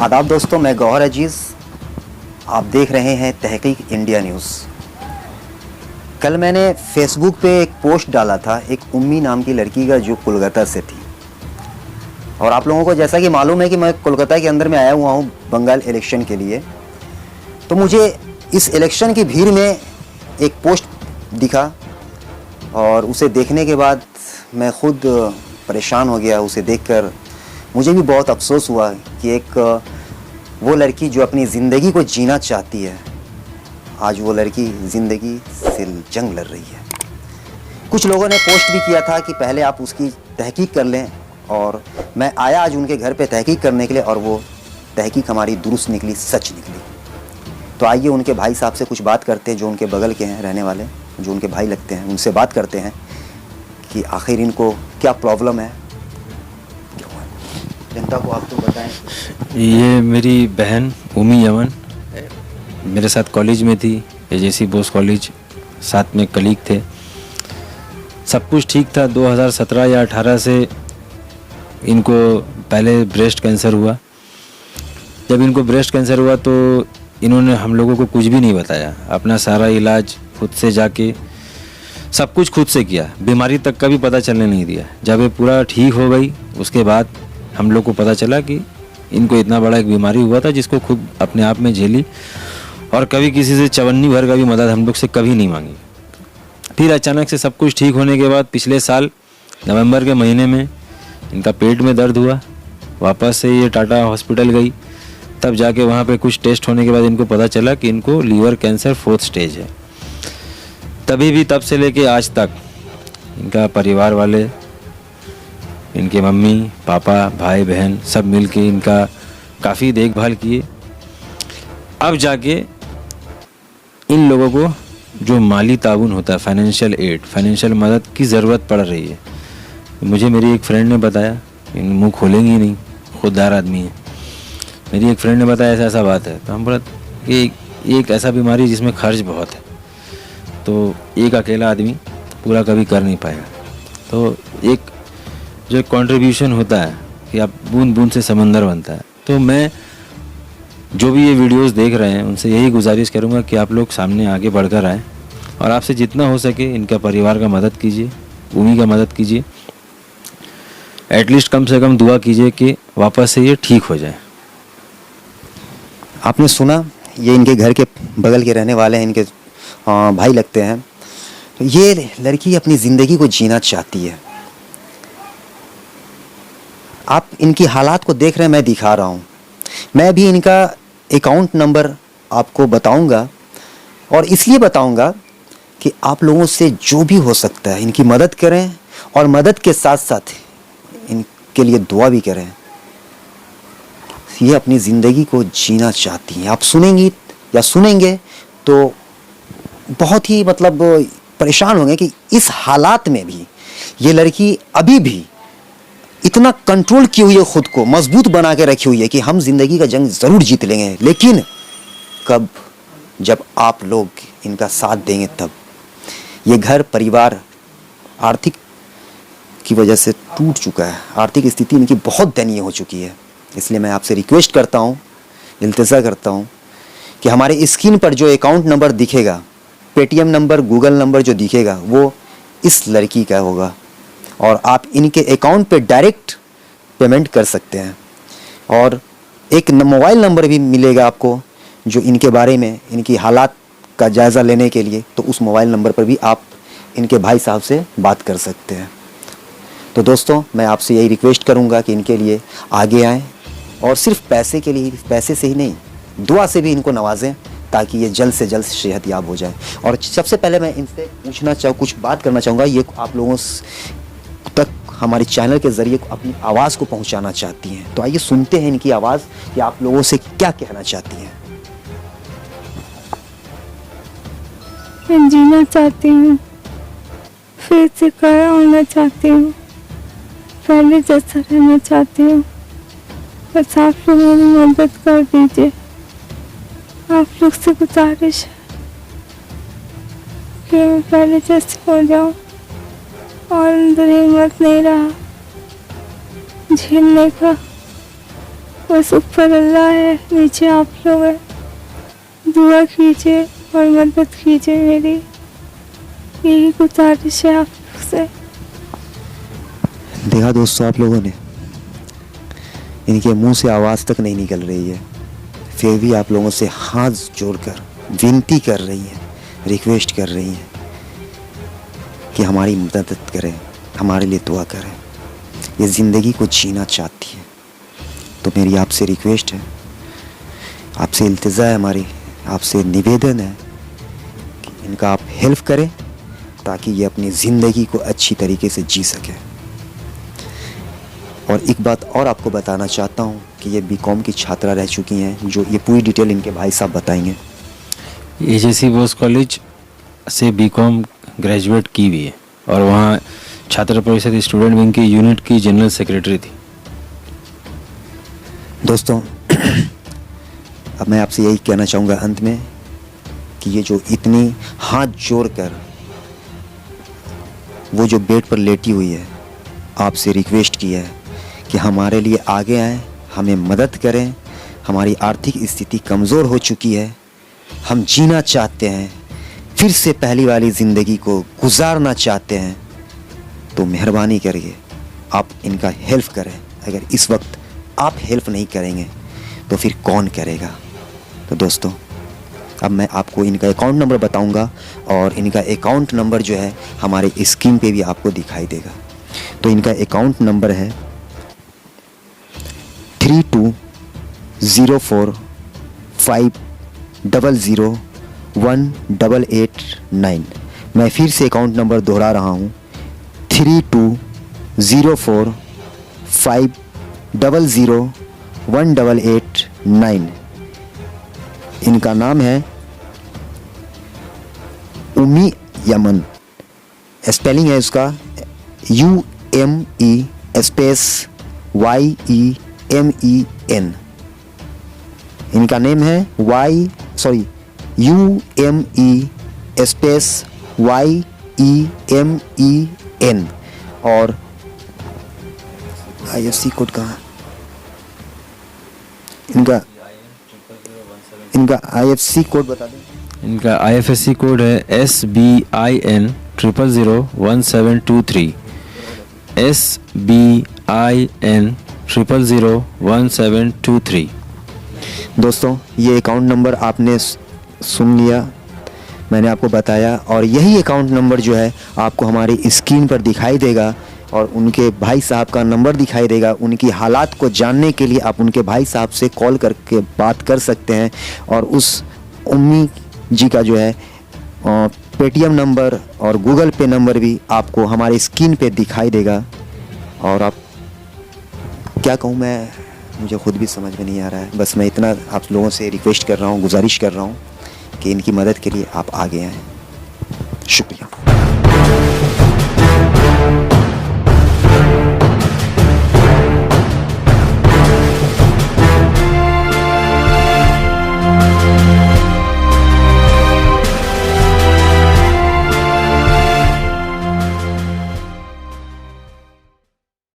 आदाब दोस्तों, मैं गौहर अजीज़। आप देख रहे हैं तहकीक इंडिया न्यूज़। कल मैंने फेसबुक पे एक पोस्ट डाला था एक उम्मी नाम की लड़की का जो कोलकाता से थी। और आप लोगों को जैसा कि मालूम है कि मैं कोलकाता के अंदर में आया हुआ हूँ बंगाल इलेक्शन के लिए। तो मुझे इस इलेक्शन की भीड़ में एक पोस्ट दिखा और उसे देखने के बाद मैं ख़ुद परेशान हो गया। उसे देखकर मुझे भी बहुत अफसोस हुआ कि एक वो लड़की जो अपनी ज़िंदगी को जीना चाहती है, आज वो लड़की ज़िंदगी से जंग लड़ रही है। कुछ लोगों ने पोस्ट भी किया था कि पहले आप उसकी तहकीक कर लें, और मैं आया आज उनके घर पे तहकीक करने के लिए, और वो तहकीक हमारी दुरुस्त निकली, सच निकली। तो आइए उनके भाई साहब से कुछ बात करते हैं, जो उनके बगल के हैं रहने वाले, जो उनके भाई लगते हैं, उनसे बात करते हैं कि आखिर इनको क्या प्रॉब्लम है। जनता को आप तो बताएं। ये मेरी बहन उमी यमन मेरे साथ कॉलेज में थी, एजेसी बोस कॉलेज, साथ में कलीग थे। सब कुछ ठीक था। 2017 या 18 से इनको पहले ब्रेस्ट कैंसर हुआ। जब इनको ब्रेस्ट कैंसर हुआ तो इन्होंने हम लोगों को कुछ भी नहीं बताया। अपना सारा इलाज खुद से जाके सब कुछ खुद से किया, बीमारी तक का भी पता चलने नहीं दिया। जब ये पूरा ठीक हो गई उसके बाद हम लोग को पता चला कि इनको इतना बड़ा एक बीमारी हुआ था जिसको खुद अपने आप में झेली, और कभी किसी से चवन्नी भर का भी मदद हम लोग से कभी नहीं मांगी। फिर अचानक से सब कुछ ठीक होने के बाद पिछले साल नवंबर के महीने में इनका पेट में दर्द हुआ। वापस से ये टाटा हॉस्पिटल गई, तब जाके वहाँ पे कुछ टेस्ट होने के बाद इनको पता चला कि इनको लीवर कैंसर 4th स्टेज है। तभी भी तब से लेके आज तक इनका परिवार वाले, इनके मम्मी पापा भाई बहन सब मिलके इनका काफ़ी देखभाल किए। अब जाके इन लोगों को जो माली ताउन होता है, फाइनेंशियल एड, फाइनेंशियल मदद की ज़रूरत पड़ रही है। मुझे मेरी एक फ्रेंड ने बताया, इन मुँह खोलेंगी नहीं, खुददार आदमी है। मेरी एक फ्रेंड ने बताया ऐसा ऐसा बात है। तो हम बोला कि एक ऐसा बीमारी जिसमें खर्च बहुत है, तो एक अकेला आदमी पूरा कभी कर नहीं पाएगा। तो एक जो कंट्रीब्यूशन होता है कि आप बूंद बूंद से समंदर बनता है। तो मैं जो भी ये वीडियोस देख रहे हैं उनसे यही गुजारिश करूंगा कि आप लोग सामने आगे बढ़कर आएँ और आपसे जितना हो सके इनका परिवार का मदद कीजिए, भूमि का मदद कीजिए। एटलीस्ट कम से कम दुआ कीजिए कि वापस से ये ठीक हो जाए। आपने सुना, ये इनके घर के बगल के रहने वाले हैं, इनके भाई लगते हैं। तो ये लड़की अपनी ज़िंदगी को जीना चाहती है। आप इनकी हालात को देख रहे हैं, मैं दिखा रहा हूँ। मैं भी इनका अकाउंट नंबर आपको बताऊंगा, और इसलिए बताऊंगा कि आप लोगों से जो भी हो सकता है इनकी मदद करें, और मदद के साथ साथ इनके लिए दुआ भी करें। ये अपनी ज़िंदगी को जीना चाहती हैं। आप सुनेंगी या सुनेंगे तो बहुत ही परेशान होंगे कि इस हालात में भी ये लड़की अभी भी इतना कंट्रोल की हुई है, खुद को मजबूत बना के रखी हुई है कि हम जिंदगी का जंग ज़रूर जीत लेंगे। लेकिन कब, जब आप लोग इनका साथ देंगे तब। ये घर परिवार आर्थिक की वजह से टूट चुका है, आर्थिक स्थिति इनकी बहुत दयनीय हो चुकी है। इसलिए मैं आपसे रिक्वेस्ट करता हूँ, इल्तिजा करता हूँ कि हमारे स्क्रीन पर जो अकाउंट नंबर दिखेगा, पेटीएम नंबर, गूगल नंबर जो दिखेगा, वो इस लड़की का होगा, और आप इनके अकाउंट पे डायरेक्ट पेमेंट कर सकते हैं। और एक मोबाइल नंबर भी मिलेगा आपको, जो इनके बारे में, इनकी हालात का जायज़ा लेने के लिए। तो उस मोबाइल नंबर पर भी आप इनके भाई साहब से बात कर सकते हैं। तो दोस्तों, मैं आपसे यही रिक्वेस्ट करूंगा कि इनके लिए आगे आएँ, और सिर्फ पैसे के लिए, पैसे से ही नहीं, दुआ से भी इनको नवाजें, ताकि ये जल्द से जल्द सेहत याब हो जाए। और सबसे पहले मैं इनसे कुछ बात करना चाहूँगा। ये आप लोगों तक हमारे चैनल के ज़रिए अपनी आवाज़ को पहुंचाना चाहती हैं। तो आइए सुनते हैं इनकी आवाज़ कि आप लोगों से क्या कहना चाहती हैं। मैं जीना चाहती हूँ, फिर से खड़ा होना चाहती हूँ, पहले जैसा रहना चाहती हूँ। बस आप लोग मेरी मदद कर दीजिए। आप लोग से गुजारिश है कि मैं पहले जैसे हो जाऊँ, और अंदर हिम्मत नहीं रहा झेलने का। बस ऊपर अल्लाह है, नीचे आप लोग हैं। दुआ कीजिए और मदद कीजिए मेरी, यही गुजारिश है आप लोग से। देखा दोस्तों आप लोगों ने, इनके मुंह से आवाज़ तक नहीं निकल रही है, फिर भी आप लोगों से हाथ जोड़कर विनती कर रही हैं, रिक्वेस्ट कर रही हैं कि हमारी मदद करें, हमारे लिए दुआ करें। ये ज़िंदगी को जीना चाहती है। तो मेरी आपसे रिक्वेस्ट है, आपसे इल्तिजा है, हमारी आपसे निवेदन है कि इनका आप हेल्प करें ताकि ये अपनी ज़िंदगी को अच्छी तरीके से जी सके। और एक बात और आपको बताना चाहता हूँ कि ये बीकॉम की छात्रा रह चुकी हैं, जो ये पूरी डिटेल इनके भाई साहब बताएंगे। एजेसी बोस कॉलेज से बीकॉम ग्रेजुएट की हुई है और वहाँ छात्र परिषद स्टूडेंट विंग की यूनिट की जनरल सेक्रेटरी थी। दोस्तों अब मैं आपसे यही कहना चाहूँगा अंत में कि ये जो इतनी हाथ जोड़कर वो जो बेड पर लेटी हुई है, आपसे रिक्वेस्ट की है कि हमारे लिए आगे आएँ, हमें मदद करें। हमारी आर्थिक स्थिति कमज़ोर हो चुकी है, हम जीना चाहते हैं, फिर से पहली वाली ज़िंदगी को गुजारना चाहते हैं। तो मेहरबानी करके आप इनका हेल्प करें। अगर इस वक्त आप हेल्प नहीं करेंगे तो फिर कौन करेगा। तो दोस्तों अब मैं आपको इनका अकाउंट नंबर बताऊंगा और इनका अकाउंट नंबर जो है हमारे स्क्रीन पे भी आपको दिखाई देगा। तो इनका अकाउंट नंबर है 320450018889। मैं फिर से अकाउंट नंबर दोहरा रहा हूँ, 320450018889। इनका नाम है उम्मी यमन। स्पेलिंग है उसका UME YEMEN। इनका नेम है UME YEMEN। और IFSC कोड कहाँ? इनका IFSC कोड बता दें। इनका IFSC कोड है SBIN 0001723 SBIN 0001723। दोस्तों ये अकाउंट नंबर आपने सुन लिया, मैंने आपको बताया, और यही अकाउंट नंबर जो है आपको हमारी स्क्रीन पर दिखाई देगा और उनके भाई साहब का नंबर दिखाई देगा। उनकी हालात को जानने के लिए आप उनके भाई साहब से कॉल करके बात कर सकते हैं। और उस उम्मी जी का जो है पेटीएम नंबर और गूगल पे नंबर भी आपको हमारी स्क्रीन पे दिखाई देगा। और आप क्या कहूँ मैं, मुझे खुद भी समझ में नहीं आ रहा है। बस मैं इतना आप लोगों से रिक्वेस्ट कर रहा हूँ, गुजारिश कर रहा हूँ कि इनकी मदद के लिए आप आगे आएँ। शुक्रिया।